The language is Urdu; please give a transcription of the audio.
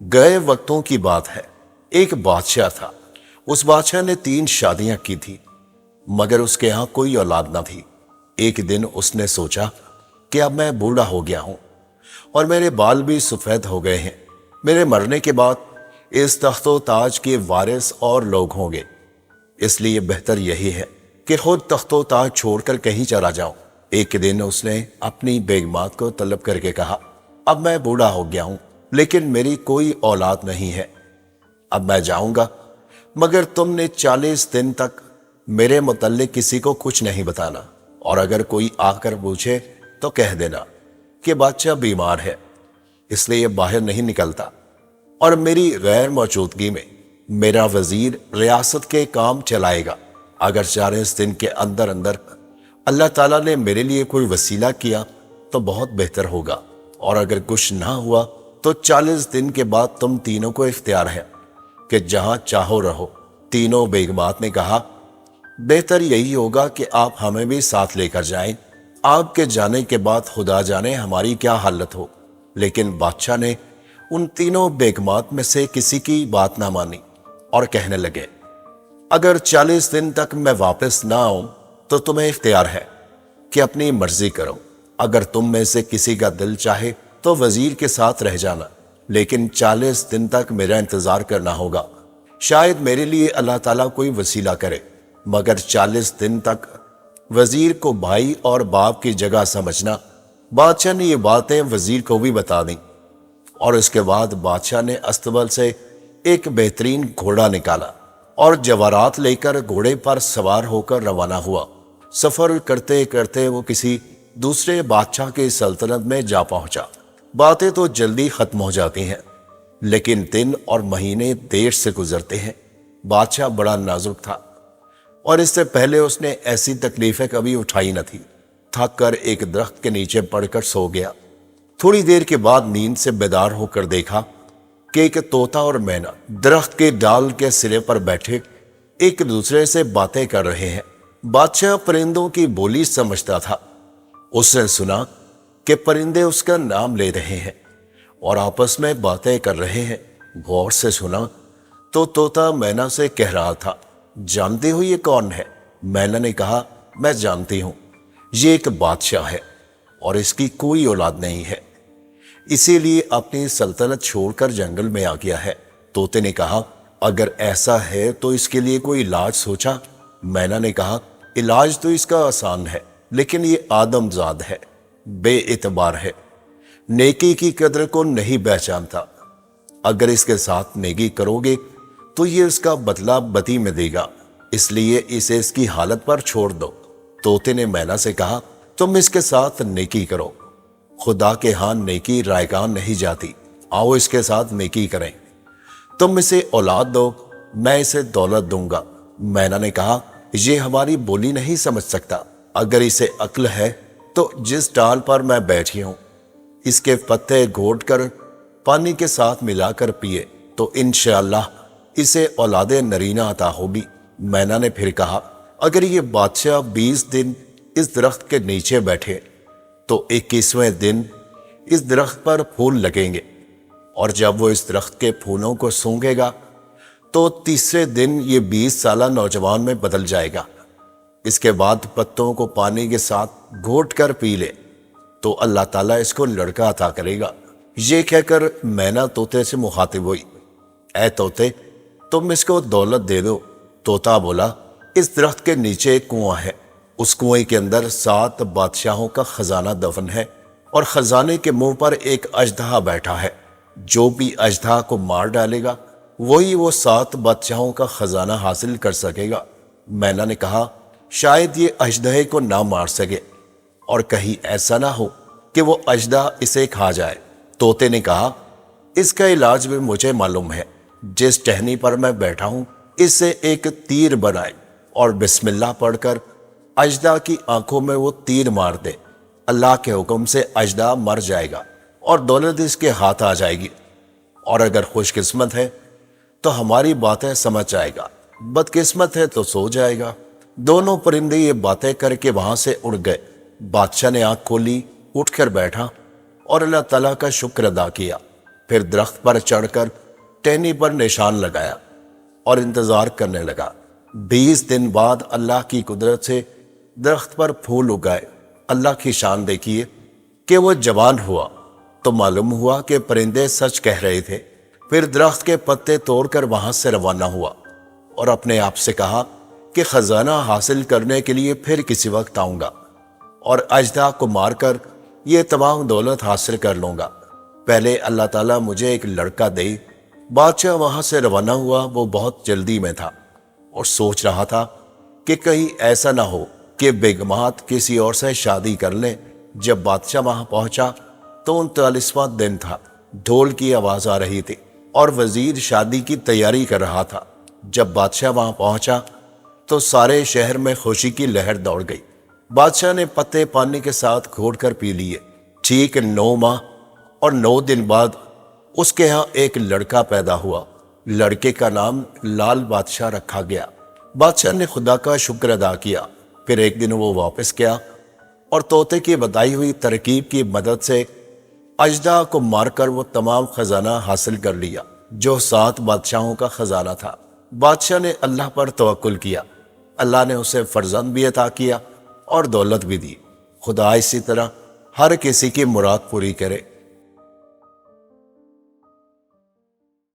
گئے وقتوں کی بات ہے، ایک بادشاہ تھا۔ اس بادشاہ نے 3 شادیاں کی تھی، مگر اس کے ہاں کوئی اولاد نہ تھی۔ ایک دن اس نے سوچا کہ اب میں بوڑھا ہو گیا ہوں اور میرے بال بھی سفید ہو گئے ہیں۔ میرے مرنے کے بعد اس تخت و تاج کے وارث اور لوگ ہوں گے، اس لیے بہتر یہی ہے کہ خود تخت و تاج چھوڑ کر کہیں چلا جاؤں۔ ایک دن اس نے اپنی بیگمات کو طلب کر کے کہا، اب میں بوڑھا ہو گیا ہوں لیکن میری کوئی اولاد نہیں ہے۔ اب میں جاؤں گا، مگر تم نے 40 دن تک میرے متعلق کسی کو کچھ نہیں بتانا، اور اگر کوئی آ کر پوچھے تو کہہ دینا کہ بادشاہ بیمار ہے، اس لیے باہر نہیں نکلتا، اور میری غیر موجودگی میں میرا وزیر ریاست کے کام چلائے گا۔ اگر 40 دن کے اندر اندر اللہ تعالیٰ نے میرے لیے کوئی وسیلہ کیا تو بہت بہتر ہوگا، اور اگر کچھ نہ ہوا تو 40 دن کے بعد تم تینوں کو اختیار ہے کہ جہاں چاہو رہو۔ تینوں بیگمات نے کہا، بہتر یہی ہوگا کہ آپ ہمیں بھی ساتھ لے کر جائیں۔ آپ کے جانے کے بعد خدا جانے ہماری کیا حالت ہو۔ لیکن بادشاہ نے ان تینوں بیگمات میں سے کسی کی بات نہ مانی اور کہنے لگے، اگر 40 دن تک میں واپس نہ آؤں تو تمہیں اختیار ہے کہ اپنی مرضی کرو۔ اگر تم میں سے کسی کا دل چاہے تو وزیر کے ساتھ رہ جانا، لیکن 40 دن تک میرا انتظار کرنا ہوگا۔ شاید میرے لیے اللہ تعالیٰ کوئی وسیلہ کرے، مگر 40 دن تک وزیر کو بھائی اور باپ کی جگہ سمجھنا۔ بادشاہ نے یہ باتیں وزیر کو بھی بتا دیں، اور اس کے بعد بادشاہ نے استبل سے ایک بہترین گھوڑا نکالا اور جواہرات لے کر گھوڑے پر سوار ہو کر روانہ ہوا۔ سفر کرتے کرتے وہ کسی دوسرے بادشاہ کی سلطنت میں جا پہنچا۔ باتیں تو جلدی ختم ہو جاتی ہیں، لیکن دن اور مہینے دیر سے گزرتے ہیں۔ بادشاہ بڑا نازک تھا، اور اس سے پہلے اس نے ایسی تکلیفیں کبھی اٹھائی نہ تھی۔ تھک کر ایک درخت کے نیچے پڑ کر سو گیا۔ تھوڑی دیر کے بعد نیند سے بیدار ہو کر دیکھا کہ ایک طوطا اور مینا درخت کے ڈال کے سرے پر بیٹھے ایک دوسرے سے باتیں کر رہے ہیں۔ بادشاہ پرندوں کی بولی سمجھتا تھا۔ اس نے سنا کہ پرندے اس کا نام لے رہے ہیں اور آپس میں باتیں کر رہے ہیں۔ غور سے سنا تو طوطا مینا سے کہہ رہا تھا، جانتے ہو یہ کون ہے؟ مینا نے کہا، میں جانتی ہوں، یہ ایک بادشاہ ہے اور اس کی کوئی اولاد نہیں ہے، اسی لیے اپنی سلطنت چھوڑ کر جنگل میں آ گیا ہے۔ طوطے نے کہا، اگر ایسا ہے تو اس کے لیے کوئی علاج سوچا؟ مینا نے کہا، علاج تو اس کا آسان ہے، لیکن یہ آدم زاد ہے، بے اعتبار ہے، نیکی کی قدر کو نہیں پہچانتا۔ اگر اس کے ساتھ نیکی کرو گے تو یہ اس کا بدلہ بدی میں دے گا، اس لیے اسے اس کی حالت پر چھوڑ دو۔ طوطے نے مینا سے کہا، تم اس کے ساتھ نیکی کرو، خدا کے ہاں نیکی رائگان نہیں جاتی، آؤ اس کے ساتھ نیکی کریں۔ تم اسے اولاد دو، میں اسے دولت دوں گا۔ مینا نے کہا، یہ ہماری بولی نہیں سمجھ سکتا، اگر اسے عقل ہے تو جس ڈال پر میں بیٹھی ہوں اس کے پتے گھونٹ کر پانی کے ساتھ ملا کر پیے تو انشاءاللہ اسے اولاد نرینہ عطا ہوگی۔ مینا نے پھر کہا، اگر یہ بادشاہ 20 دن اس درخت کے نیچے بیٹھے تو 21ویں دن اس درخت پر پھول لگیں گے، اور جب وہ اس درخت کے پھولوں کو سونگھے گا تو 30ویں دن یہ 20 سالہ نوجوان میں بدل جائے گا۔ اس کے بعد پتوں کو پانی کے ساتھ گھونٹ کر پی لے تو اللہ تعالیٰ اس کو لڑکا عطا کرے گا۔ یہ کہہ کر مینا طوطے سے مخاطب ہوئی، اے طوطے، تم اس کو دولت دے دو۔ طوطا بولا، اس درخت کے نیچے ایک کنواں ہے، اس کنویں کے اندر 7 بادشاہوں کا خزانہ دفن ہے، اور خزانے کے منہ پر ایک اژدہا بیٹھا ہے۔ جو بھی اژدہا کو مار ڈالے گا وہی وہ 7 بادشاہوں کا خزانہ حاصل کر سکے گا۔ مینا نے کہا، شاید یہ اژدہے کو نہ مار سکے، اور کہیں ایسا نہ ہو کہ وہ اژدہا اسے کھا جائے۔ طوطے نے کہا، اس کا علاج بھی مجھے معلوم ہے، جس ٹہنی پر میں بیٹھا ہوں اس سے ایک تیر بنائے اور بسم اللہ پڑھ کر اژدہا کی آنکھوں میں وہ تیر مار دے، اللہ کے حکم سے اژدہا مر جائے گا اور دولت اس کے ہاتھ آ جائے گی، اور اگر خوش قسمت ہے تو ہماری باتیں سمجھ جائے گا، بد قسمت ہے تو سو جائے گا۔ دونوں پرندے یہ باتیں کر کے وہاں سے اڑ گئے۔ بادشاہ نے آنکھ کھولی، اٹھ کر بیٹھا اور اللہ تعالیٰ کا شکر ادا کیا۔ پھر درخت پر چڑھ کر ٹہنی پر نشان لگایا اور انتظار کرنے لگا۔ 20 دن بعد اللہ کی قدرت سے درخت پر پھول اگائے۔ اللہ کی شان دیکھیے کہ وہ جوان ہوا تو معلوم ہوا کہ پرندے سچ کہہ رہے تھے۔ پھر درخت کے پتے توڑ کر وہاں سے روانہ ہوا اور اپنے آپ سے کہا کہ خزانہ حاصل کرنے کے لیے پھر کسی وقت آؤں گا اور اژدھا کو مار کر یہ تمام دولت حاصل کر لوں گا۔ پہلے اللہ تعالیٰ مجھے ایک لڑکا دے۔ بادشاہ وہاں سے روانہ ہوا۔ وہ بہت جلدی میں تھا اور سوچ رہا تھا کہ کہیں ایسا نہ ہو کہ بیگمات کسی اور سے شادی کر لیں۔ جب بادشاہ وہاں پہنچا تو 39واں دن تھا۔ ڈھول کی آواز آ رہی تھی اور وزیر شادی کی تیاری کر رہا تھا۔ جب بادشاہ وہاں پہنچا تو سارے شہر میں خوشی کی لہر دوڑ گئی۔ بادشاہ نے پتے پانی کے ساتھ گھوٹ کر پی لیے۔ ٹھیک 9 ماہ اور 9 دن بعد اس کے ہاں ایک لڑکا پیدا ہوا۔ لڑکے کا نام لال بادشاہ رکھا گیا۔ بادشاہ نے خدا کا شکر ادا کیا۔ پھر ایک دن وہ واپس گیا اور طوطے کی بتائی ہوئی ترکیب کی مدد سے اژدھا کو مار کر وہ تمام خزانہ حاصل کر لیا جو 7 بادشاہوں کا خزانہ تھا۔ بادشاہ نے اللہ پر توکل کیا۔ اللہ نے اسے فرزند بھی عطا کیا اور دولت بھی دی۔ خدا اسی طرح ہر کسی کی مراد پوری کرے۔